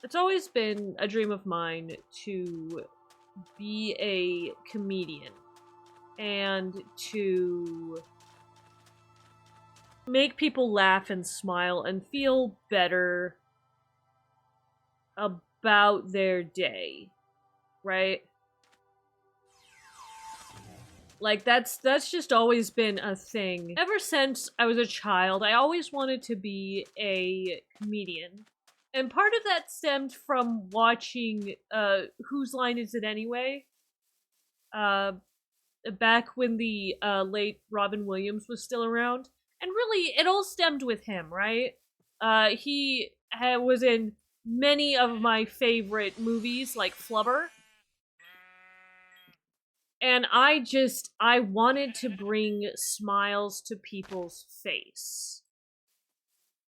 It's always been a dream of mine to be a comedian and to make people laugh and smile and feel better about their day, right? Like that's just always been a thing. Ever since I was a child, I always wanted to be a comedian. And part of that stemmed from watching Whose Line Is It Anyway? Uh Back when the late Robin Williams was still around. And really it all stemmed with him, right? He was in many of my favorite movies like Flubber, and I wanted to bring smiles to people's face.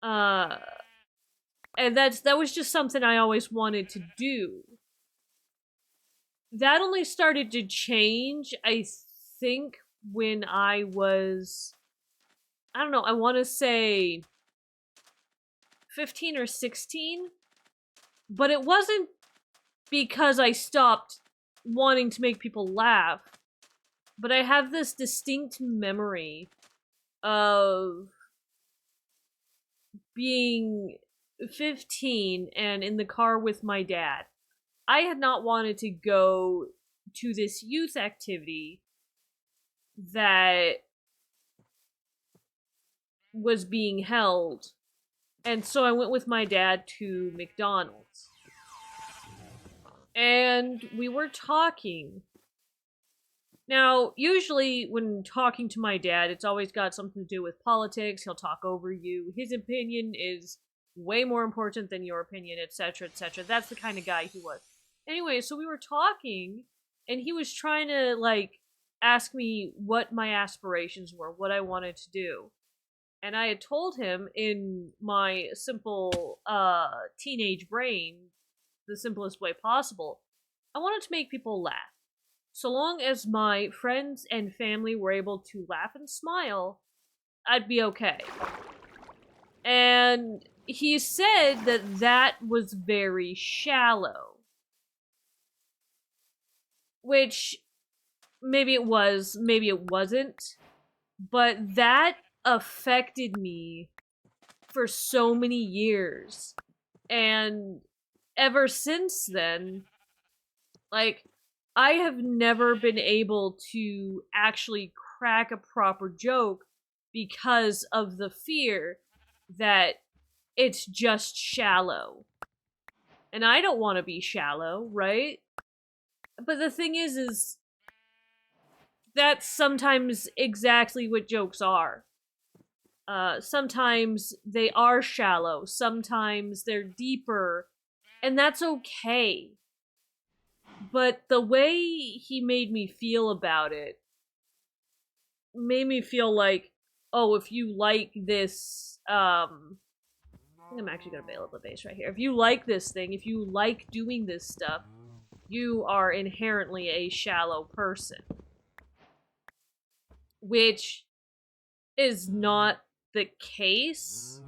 Uh and that was just something I always wanted to do. That only started to change, I think, when I was, I don't know, I want to say 15 or 16, but it wasn't because I stopped wanting to make people laugh. But I have this distinct memory of being 15 and in the car with my dad. I had not wanted to go to this youth activity that was being held, and so I went with my dad to McDonald's. And we were talking. Now, usually when talking to my dad, it's always got something to do with politics. He'll talk over you. His opinion is way more important than your opinion, etc., etc. That's the kind of guy he was. Anyway, so we were talking, and he was trying to, like, ask me what my aspirations were, what I wanted to do. And I had told him in my simple teenage brain, the simplest way possible, I wanted to make people laugh. So long as my friends and family were able to laugh and smile, I'd be okay. And he said that that was very shallow. Which, maybe it was, maybe it wasn't. But that affected me for so many years. And ever since then, like, I have never been able to actually crack a proper joke because of the fear that it's just shallow. And I don't want to be shallow, right? But the thing is that's sometimes exactly what jokes are. Sometimes they are shallow, sometimes they're deeper, and that's okay. But the way he made me feel about it made me feel like, oh, if you like this, I think I'm actually gonna bail up the base right here. If you like this thing, if you like doing this stuff, you are inherently a shallow person. Which is not the case,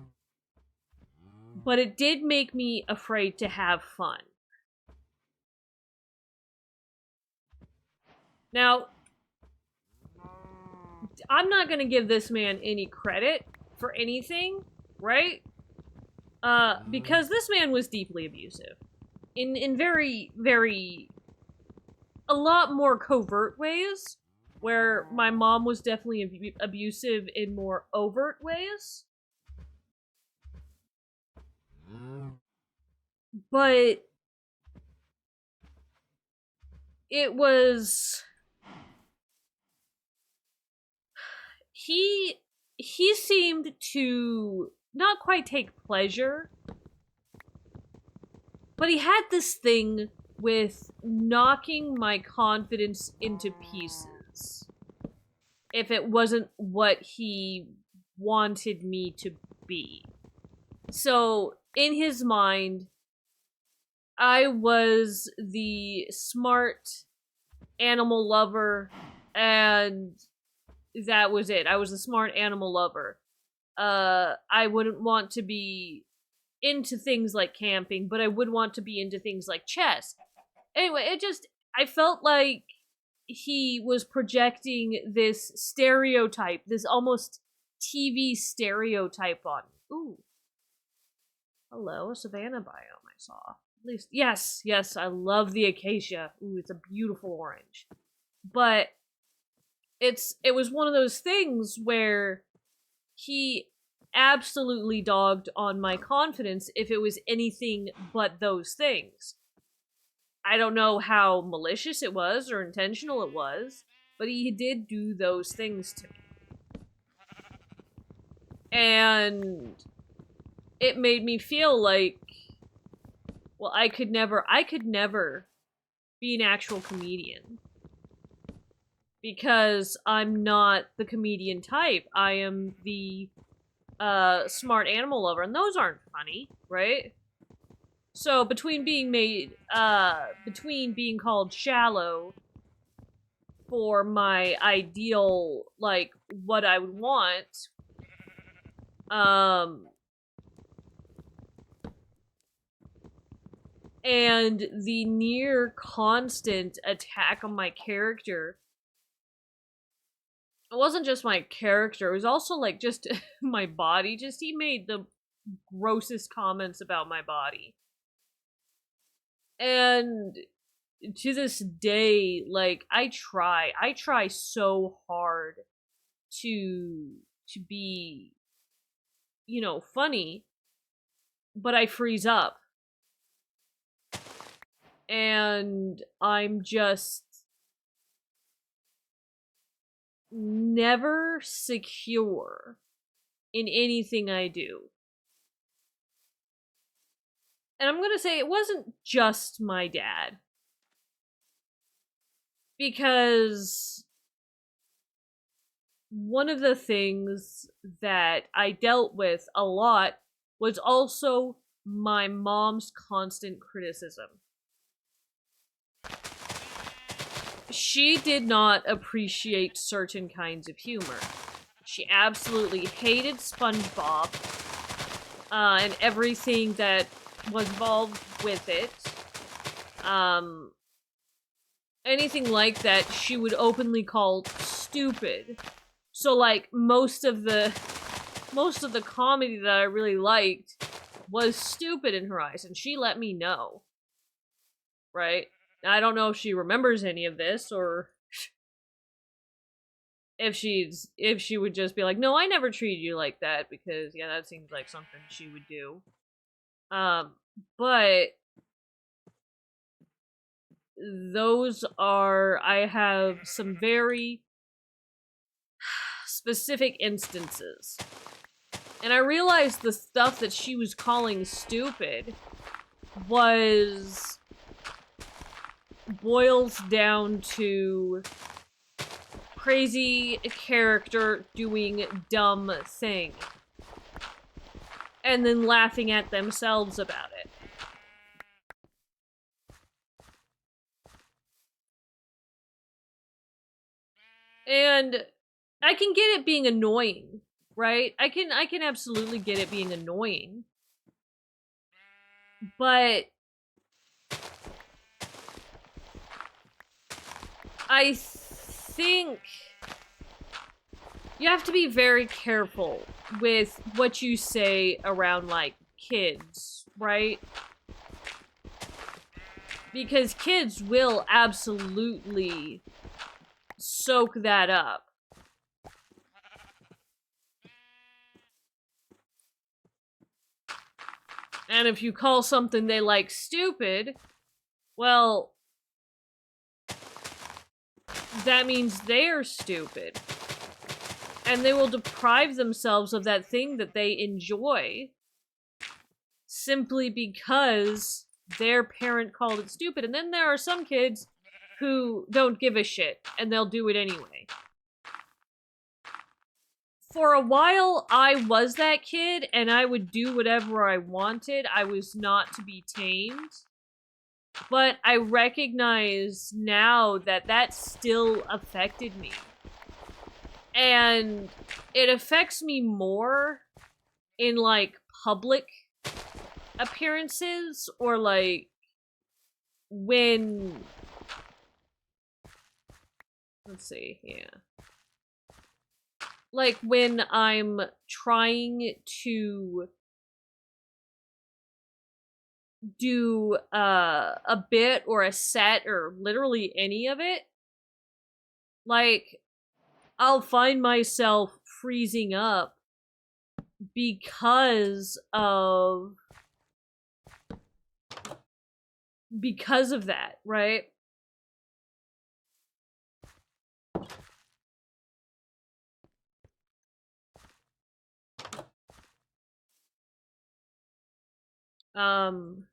but it did make me afraid to have fun. Now, I'm not gonna give this man any credit for anything, right? Because this man was deeply abusive. In very, very, a lot more covert ways, where my mom was definitely abusive in more overt ways. But it was, he he seemed to not quite take pleasure, but he had this thing with knocking my confidence into pieces if it wasn't what he wanted me to be. So, in his mind, I was the smart animal lover, and that was it. I was the smart animal lover. I wouldn't want to be into things like camping, but I would want to be into things like chess. Anyway, I felt like he was projecting this stereotype, this almost TV stereotype on me. Ooh. Hello, a savanna biome I saw. At least, yes, I love the acacia. Ooh, it's a beautiful orange. But it was one of those things where he absolutely dogged on my confidence if it was anything but those things. I don't know how malicious it was or intentional it was, but he did do those things to me. And it made me feel like, well, I could never be an actual comedian. Because I'm not the comedian type. I am the smart animal lover, and those aren't funny, right? So between being called shallow for my ideal, like, what I would want, and the near constant attack on my character, it wasn't just my character, it was also like just my body. Just he made the grossest comments about my body. And to this day, like, I try so hard to be, funny, but I freeze up. And I'm just never secure in anything I do. And I'm gonna say it wasn't just my dad. Because one of the things that I dealt with a lot was also my mom's constant criticism. She did not appreciate certain kinds of humor. She absolutely hated SpongeBob and everything that was involved with it. Anything like that, she would openly call stupid. So, like, most of the comedy that I really liked was stupid in her eyes, and she let me know. Right? I don't know if she remembers any of this, or if she would just be like, no, I never treated you like that, because yeah, that seems like something she would do. But I have some very specific instances. And I realized the stuff that she was calling stupid boils down to crazy character doing dumb thing. And then laughing at themselves about it. And I can get it being annoying, right? I can absolutely get it being annoying. But I think you have to be very careful with what you say around, like, kids, right? Because kids will absolutely soak that up. And if you call something they like stupid, well, that means they're stupid. And they will deprive themselves of that thing that they enjoy simply because their parent called it stupid. And then there are some kids who don't give a shit, and they'll do it anyway. For a while, I was that kid, and I would do whatever I wanted. I was not to be tamed. But I recognize now that that still affected me. And it affects me more in, like, public appearances, or like when, let's see, yeah. Like when I'm trying to do a bit or a set or literally any of it, like I'll find myself freezing up because of that, right? Um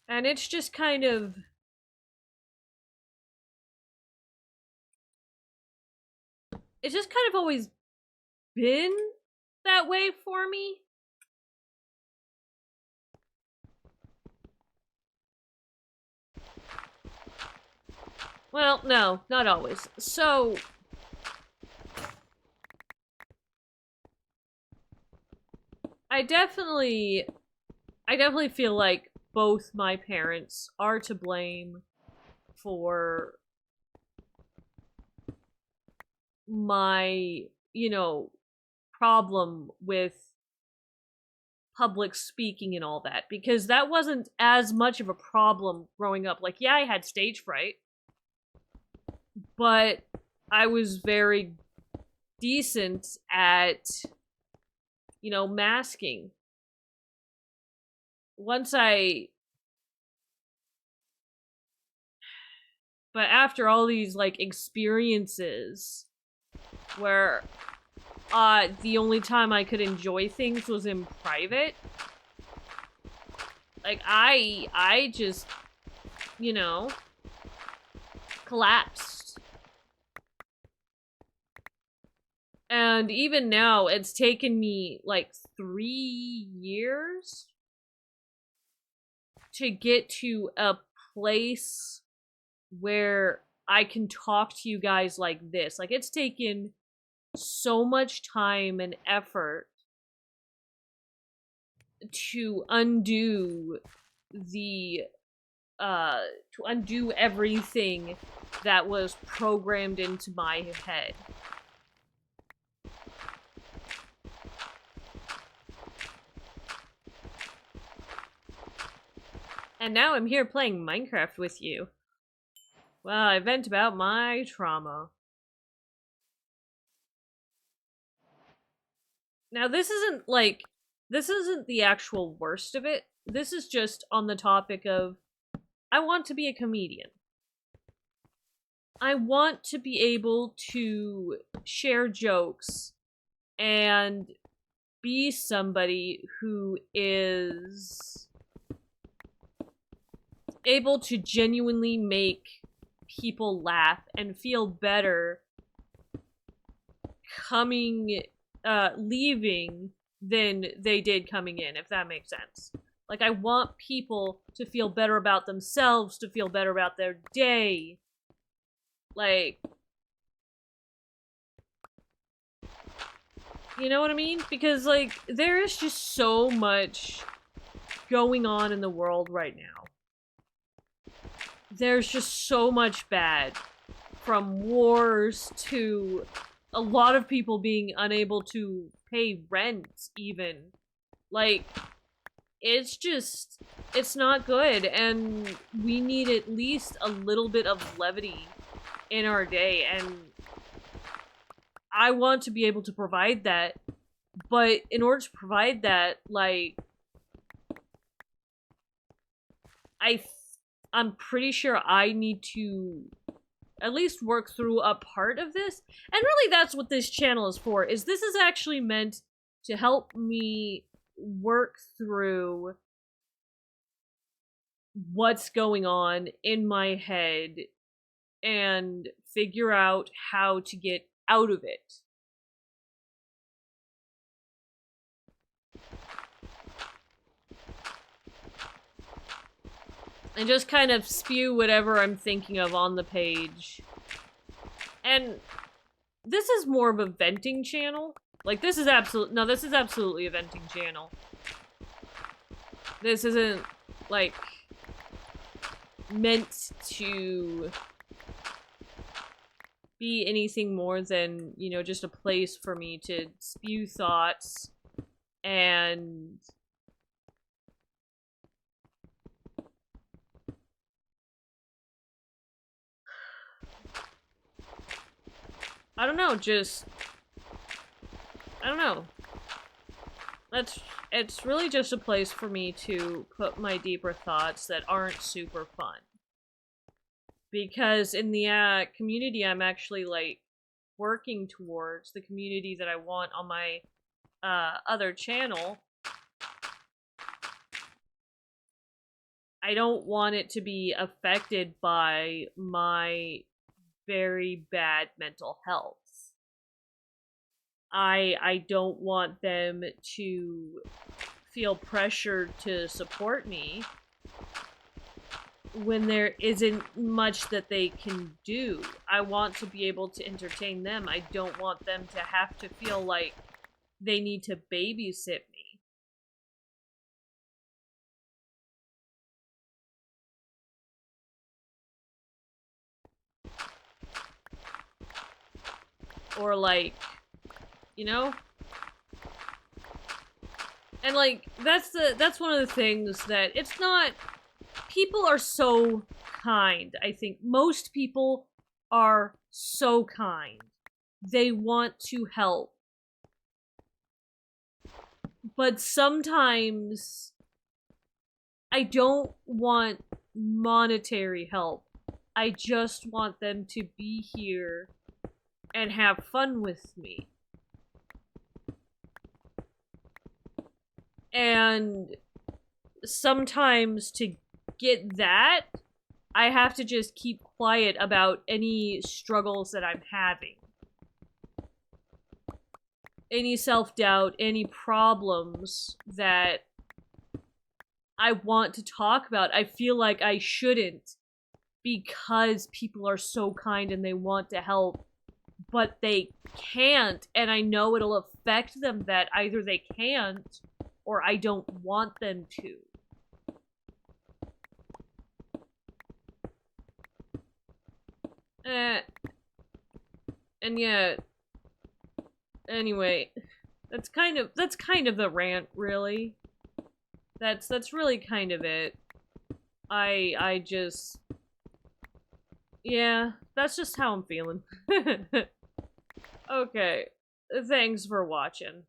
and it's just kind of, it's just kind of always been that way for me. Well, no, not always. So I definitely feel like both my parents are to blame for my, problem with public speaking and all that, because that wasn't as much of a problem growing up. Like, yeah, I had stage fright, but I was very decent at, masking. Once I But after all these like experiences where the only time I could enjoy things was in private, like I just, collapsed. And even now, it's taken me like 3 years to get to a place where I can talk to you guys like this. Like, it's taken so much time and effort to undo everything that was programmed into my head. And now I'm here playing Minecraft with you. Well, I vent about my trauma. Now, this isn't the actual worst of it. This is just on the topic of, I want to be a comedian. I want to be able to share jokes and be somebody who is able to genuinely make people laugh and feel better leaving than they did coming in, if that makes sense. Like, I want people to feel better about themselves, to feel better about their day. Like, you know what I mean? Because, like, there is just so much going on in the world right now. There's just so much bad. From wars to a lot of people being unable to pay rent, even. Like, it's not good, and we need at least a little bit of levity in our day, and I want to be able to provide that, but in order to provide that, like, I'm pretty sure I need to at least work through a part of this. And really, that's what this channel is for, is this is actually meant to help me work through what's going on in my head and figure out how to get out of it. And just kind of spew whatever I'm thinking of on the page. And this is more of a venting channel. Like, this is absolutely a venting channel. This isn't, like, meant to be anything more than, you know, just a place for me to spew thoughts and I don't know, I don't know. It's really just a place for me to put my deeper thoughts that aren't super fun. Because in the community I'm actually like working towards, the community that I want on my other channel, I don't want it to be affected by my very bad mental health. I don't want them to feel pressured to support me when there isn't much that they can do. I want to be able to entertain them. I don't want them to have to feel like they need to babysit me. Or like, you know? And like that's one of the things that it's not, people are so kind. I think most people are so kind. They want to help. But sometimes I don't want monetary help. I just want them to be here and have fun with me. And sometimes to get that, I have to just keep quiet about any struggles that I'm having. Any self-doubt, any problems that I want to talk about. I feel like I shouldn't because people are so kind and they want to help, but they can't, and I know it'll affect them that either they can't or I don't want them to. And yeah, anyway, that's kind of the rant, really. That's really kind of it. I just, yeah, that's just how I'm feeling. Okay, thanks for watching.